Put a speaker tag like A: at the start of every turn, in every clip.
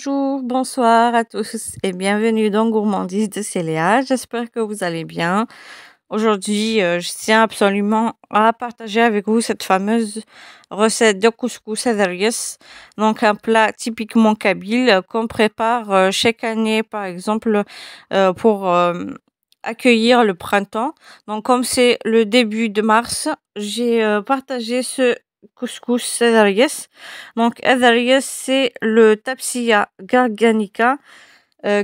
A: Bonjour, bonsoir à tous et bienvenue dans Gourmandise de Céléa. J'espère que vous allez bien. Aujourd'hui, je tiens absolument à partager avec vous cette fameuse recette de couscous azarias. Donc un plat typiquement kabyle qu'on prépare chaque année, par exemple, pour accueillir le printemps. Donc comme c'est le début de mars, j'ai partagé ce couscous azarias. Donc azarias, c'est le Tapsia garganica,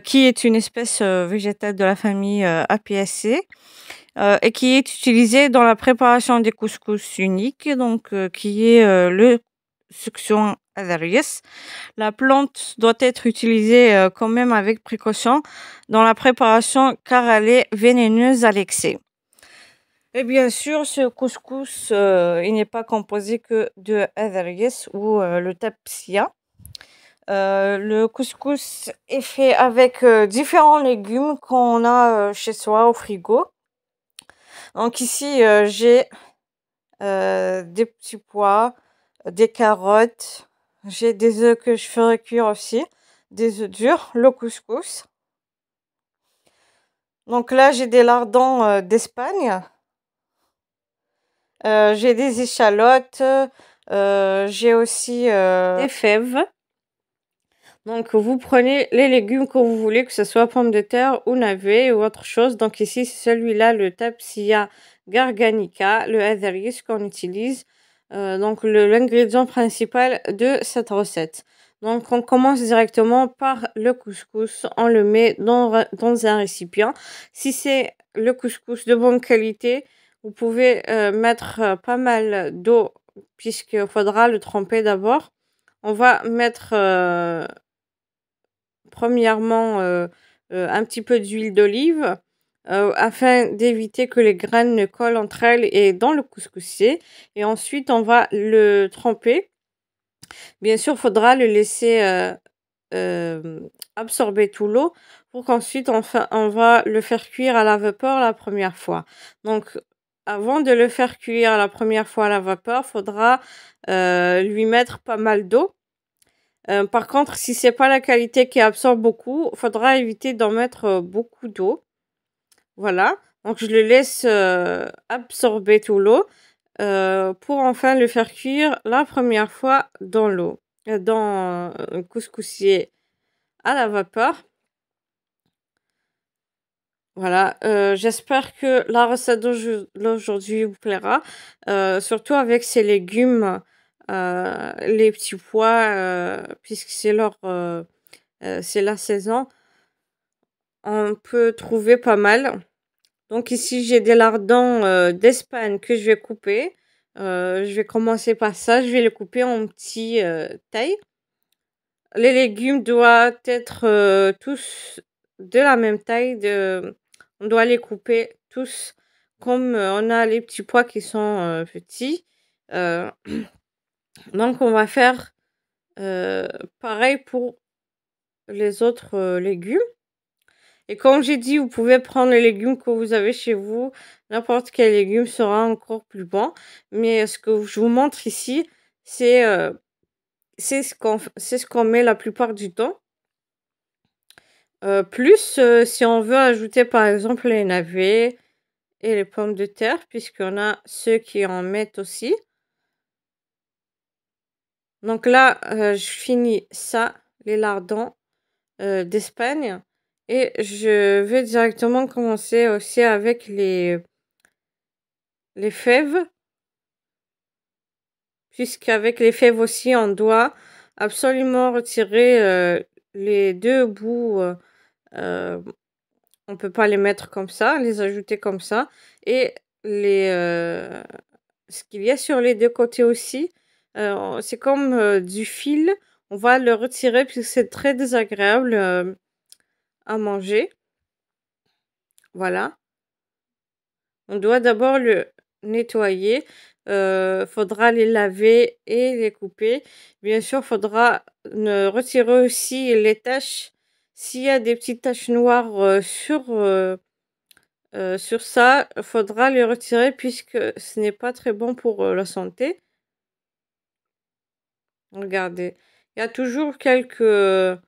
A: qui est une espèce végétale de la famille Apiaceae, et qui est utilisé dans la préparation des couscous uniques, donc qui est le succion azarias. La plante doit être utilisée quand même avec précaution dans la préparation car elle est vénéneuse à l'excès. Et bien sûr, ce couscous, il n'est pas composé que de azarias ou le tapsia. Le couscous est fait avec différents légumes qu'on a chez soi au frigo. Donc ici, j'ai des petits pois, des carottes, j'ai des œufs que je ferai cuire aussi, des œufs durs, le couscous. Donc là, j'ai des lardons d'Espagne, j'ai des échalotes, j'ai aussi des fèves. Donc vous prenez les légumes que vous voulez, que ce soit pommes de terre ou navets ou autre chose. Donc ici, c'est celui-là, le Tapsia garganica, le azarias qu'on utilise. Donc l'ingrédient principal de cette recette. Donc on commence directement par le couscous. On le met dans un récipient. Si c'est le couscous de bonne qualité, vous pouvez mettre pas mal d'eau puisqu'il faudra le tremper d'abord. On va mettre premièrement un petit peu d'huile d'olive afin d'éviter que les graines ne collent entre elles et dans le couscoussier. Et ensuite, on va le tremper. Bien sûr, il faudra le laisser absorber tout l'eau pour qu'ensuite, on va le faire cuire à la vapeur la première fois. Donc, avant de le faire cuire la première fois à la vapeur, il faudra lui mettre pas mal d'eau. Par contre, si c'est pas la qualité qui absorbe beaucoup, faudra éviter d'en mettre beaucoup d'eau. Voilà. Donc je le laisse absorber tout l'eau pour enfin le faire cuire la première fois dans l'eau, dans un couscoussier à la vapeur. Voilà. J'espère que la recette d'aujourd'hui vous plaira, surtout avec ces légumes. Les petits pois, puisque c'est c'est la saison, on peut trouver pas mal. Donc ici, j'ai des lardons d'Espagne que je vais couper. Je vais commencer par ça. Je vais les couper en petits tailles. Les légumes doivent être tous de la même taille. On doit les couper tous comme on a les petits pois qui sont petits. Donc on va faire pareil pour les autres légumes. Et comme j'ai dit, vous pouvez prendre les légumes que vous avez chez vous. N'importe quel légume sera encore plus bon. Mais ce que je vous montre ici, c'est ce qu'on met la plupart du temps. Plus si on veut ajouter par exemple les navets et les pommes de terre, puisqu'on a ceux qui en mettent aussi. Donc là, je finis ça, les lardons d'Espagne. Et je vais directement commencer aussi avec les fèves. Puisqu'avec les fèves aussi, on doit absolument retirer les deux bouts. On peut pas les mettre comme ça, les ajouter comme ça. Et ce qu'il y a sur les deux côtés aussi, c'est comme du fil. On va le retirer puisque c'est très désagréable à manger. Voilà. On doit d'abord le nettoyer. Faudra les laver et les couper. Bien sûr, faudra retirer aussi les taches. S'il y a des petites taches noires sur ça, faudra les retirer puisque ce n'est pas très bon pour la santé. Regardez, il y a toujours quelques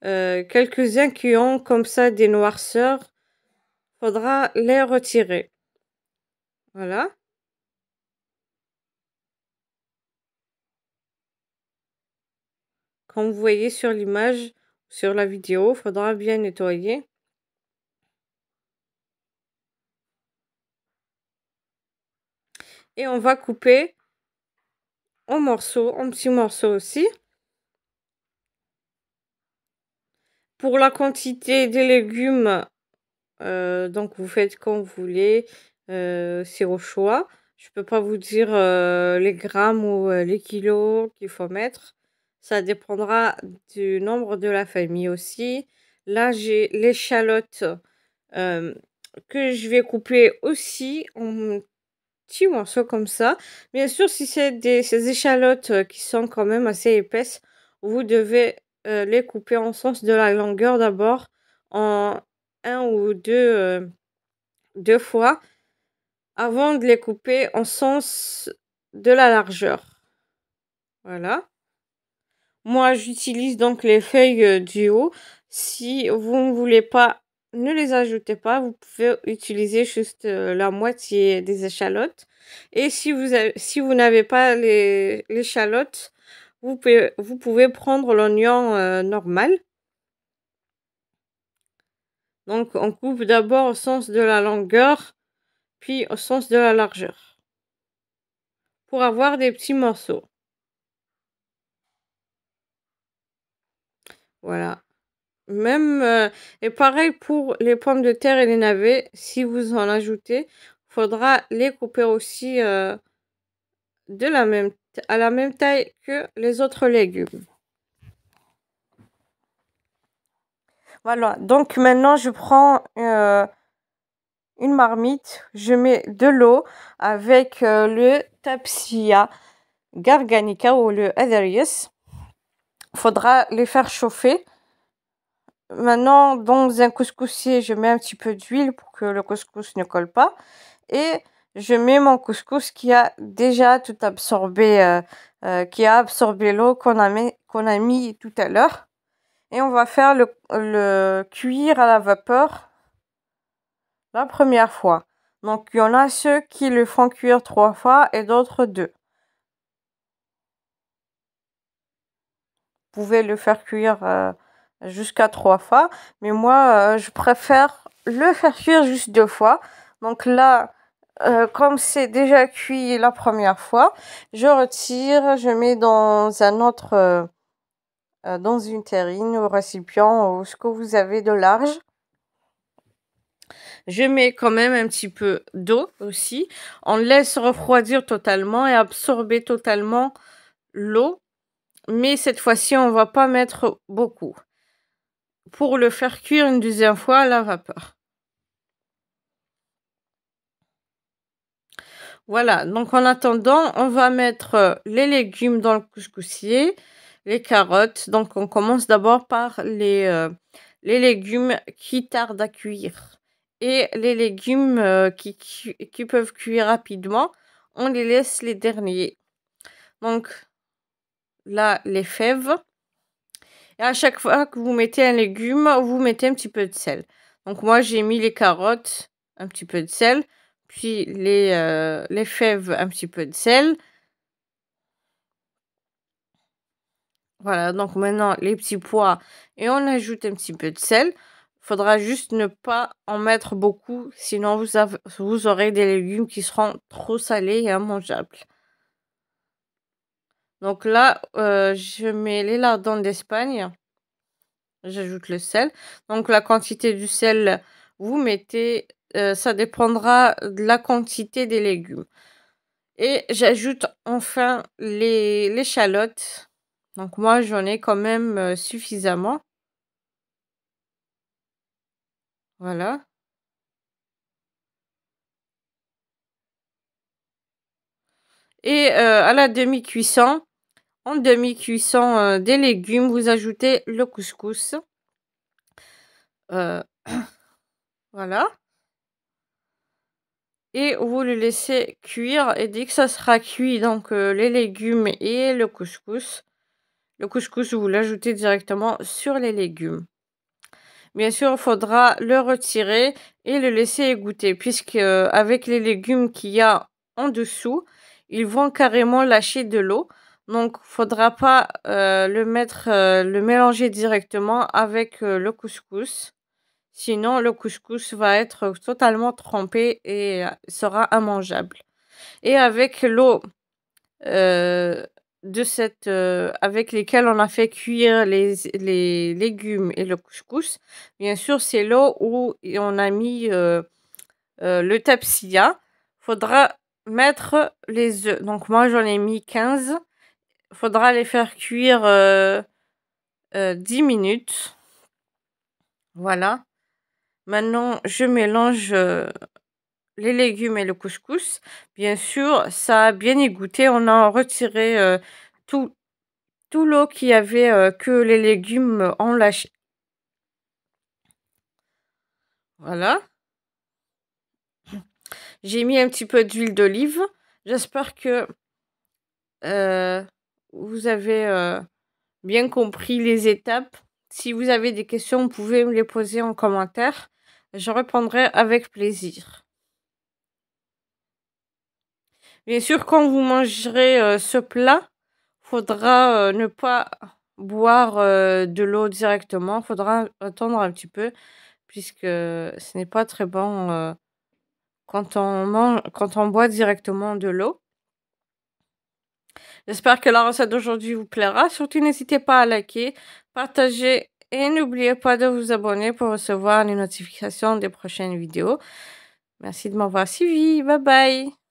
A: quelques-uns qui ont comme ça des noirceurs, faudra les retirer. Voilà. Comme vous voyez sur l'image, sur la vidéo, faudra bien nettoyer. Et on va couper en morceaux, en petits morceaux aussi. Pour la quantité des légumes, donc vous faites comme vous voulez, c'est au choix. Je peux pas vous dire les grammes ou les kilos qu'il faut mettre. Ça dépendra du nombre de la famille aussi. Là, j'ai l'échalote que je vais couper aussi en petits morceaux comme ça. Bien sûr, si c'est ces échalotes qui sont quand même assez épaisses, vous devez les couper en sens de la longueur d'abord, en un ou deux fois, avant de les couper en sens de la largeur. Voilà. Moi, j'utilise donc les feuilles du haut. Si vous ne voulez pas, ne les ajoutez pas. Vous pouvez utiliser juste la moitié des échalotes. Et si vous n'avez pas les échalotes, vous pouvez prendre l'oignon normal. Donc, on coupe d'abord au sens de la longueur, puis au sens de la largeur, pour avoir des petits morceaux. Voilà. Même et pareil pour les pommes de terre et les navets, si vous en ajoutez, faudra les couper aussi à la même taille que les autres légumes. Voilà, donc maintenant je prends une marmite, je mets de l'eau avec le Tapsia Garganica ou le Adarius. Faudra les faire chauffer. Maintenant, dans un couscoussier, je mets un petit peu d'huile pour que le couscous ne colle pas. Et je mets mon couscous qui a déjà tout absorbé, qui a absorbé l'eau qu'on a mis tout à l'heure. Et on va faire le cuire à la vapeur la première fois. Donc, il y en a ceux qui le font cuire 3 fois et d'autres 2. Vous pouvez le faire cuire jusqu'à 3 fois. Mais moi, je préfère le faire cuire juste 2 fois. Donc là, comme c'est déjà cuit la première fois, je retire, je mets dans un autre, dans une terrine ou récipient ou ce que vous avez de large. Je mets quand même un petit peu d'eau aussi. On laisse refroidir totalement et absorber totalement l'eau. Mais cette fois-ci, on va pas mettre beaucoup. Pour le faire cuire une deuxième fois à la vapeur. Voilà, donc en attendant, on va mettre les légumes dans le couscoussier, les carottes. Donc on commence d'abord par les légumes qui tardent à cuire. Et les légumes qui peuvent cuire rapidement, on les laisse les derniers. Donc là, les fèves. Et à chaque fois que vous mettez un légume, vous mettez un petit peu de sel. Donc moi, j'ai mis les carottes, un petit peu de sel. Puis les fèves, un petit peu de sel. Voilà, donc maintenant les petits pois et on ajoute un petit peu de sel. Faudra juste ne pas en mettre beaucoup, sinon vous aurez des légumes qui seront trop salés et immangeables. Donc là, je mets les lardons d'Espagne. J'ajoute le sel. Donc la quantité du sel, vous mettez, ça dépendra de la quantité des légumes. Et j'ajoute enfin les échalotes. Donc moi, j'en ai quand même suffisamment. Voilà. Et à la demi-cuisson, en demi-cuisson des légumes, vous ajoutez le couscous. Voilà. Et vous le laissez cuire. Et dès que ça sera cuit, donc les légumes et le Le couscous, vous l'ajoutez directement sur les légumes. Bien sûr, il faudra le retirer et le laisser égoutter, puisque avec les légumes qu'il y a en dessous, ils vont carrément lâcher de l'eau. Donc, faudra pas le mélanger directement avec le couscous. Sinon, le couscous va être totalement trempé et sera immangeable. Et avec l'eau avec lesquelles on a fait cuire les légumes et le couscous, bien sûr, c'est l'eau où on a mis le tapsia. Faudra mettre les œufs. Donc, moi, j'en ai mis 15. Faudra les faire cuire 10 minutes. Voilà. Maintenant, je mélange les légumes et le couscous. Bien sûr, ça a bien égoutté. On a retiré tout l'eau qu'il y avait, que les légumes ont lâché. Voilà. J'ai mis un petit peu d'huile d'olive. J'espère que vous avez bien compris les étapes. Si vous avez des questions, vous pouvez me les poser en commentaire. Je répondrai avec plaisir. Bien sûr, quand vous mangerez ce plat, faudra ne pas boire de l'eau directement. Faudra attendre un petit peu, puisque ce n'est pas très bon quand on boit directement de l'eau. J'espère que la recette d'aujourd'hui vous plaira. Surtout, n'hésitez pas à liker, partager et n'oubliez pas de vous abonner pour recevoir les notifications des prochaines vidéos. Merci de m'avoir suivi. Bye bye.